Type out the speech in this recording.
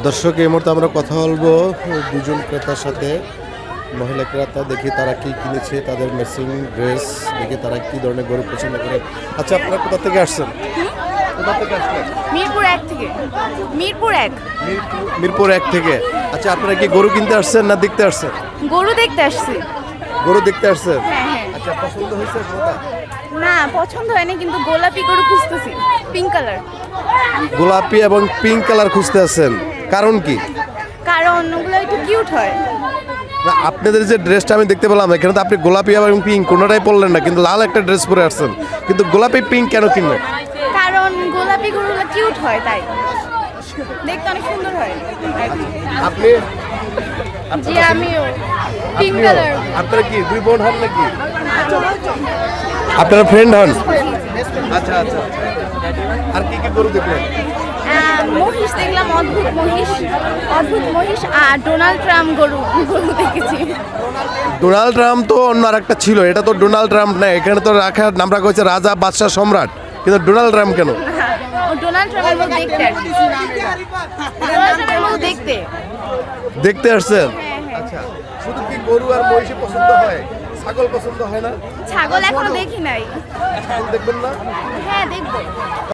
দর্শক, এই মুহূর্তে আমরা কথা বলবো দুজন ক্রেতার সাথে। মহিলা ক্রেতা, দেখি তারা কি কিনেছে, তাদের ম্যাচিং ড্রেস দেখি তারা কি ধরনের গরু পছন্দ করে। আচ্ছা, আপনারা কোথা থেকে আসছেন? কোথা থেকে আসছেন? মিরপুর 1 থেকে। মিরপুর 1। মিরপুর 1 থেকে। আচ্ছা, আপনারা কি গরু কিনতে আসছেন না দেখতে আসছেন? গরু দেখতে আসছি। গরু দেখতে আসছেন? হ্যাঁ হ্যাঁ। আচ্ছা, পছন্দ হয়েছে কোনটা? না, পছন্দ হয়নি, কিন্তু গোলাপি গরু খুঁজতেছি, পিঙ্ক কালার। গোলাপি এবং পিঙ্ক কালার খুঁজতে আছেন, কারণ কি? কারণ ওগুলো একটু কিউট হয়। না, আপনাদের যে ড্রেসটা আমি দেখতে পেলাম এখানে তো আপনি গোলাপি এবং পিঙ্ক কোনোটাই পরলেন না, কিন্তু লাল একটা ড্রেস পরে আসছেন, কিন্তু গোলাপি পিঙ্ক কেন কিনলেন? কারণ গোলাপি গরুগুলো কিউট হয়, তাই দেখতে অনেক সুন্দর হয়। আপনি? জি, আমিও পিঙ্ক আপনিও? কালার। আপনারা কি দুই বোন হন নাকি? আপনারা ফ্রেন্ড হন? আচ্ছা আচ্ছা। আর কি কি গরু দেখলেন? মহিষ দেখলাম, অদ্ভুত মহিষ আর ডোনাল্ড ট্রাম্প গরু দেখেছি। ডোনাল্ড ট্রাম্প তো অন্য আরেকটা ছিল, এটা তো ডোনাল্ড ট্রাম্প না। এখানে তো নাম রাখা হয়েছে রাজা বাদশাহ সম্রাট, কিন্তু ডোনাল্ড ট্রাম্প কেন? ডোনাল্ড ট্রাম্পের মতো দেখতে আর কি। ডোনাল্ড ট্রাম্পের মতো দেখতে। দেখতে আসছেন? হ্যাঁ, হ্যাঁ। আচ্ছা, শুধু কি গরু আর মহিষই পছন্দ হয়? ছাগল পছন্দ হয় না? ছাগল এখনো দেখি নাই। ছাগল দেখবেন না? হ্যাঁ, দেখবো।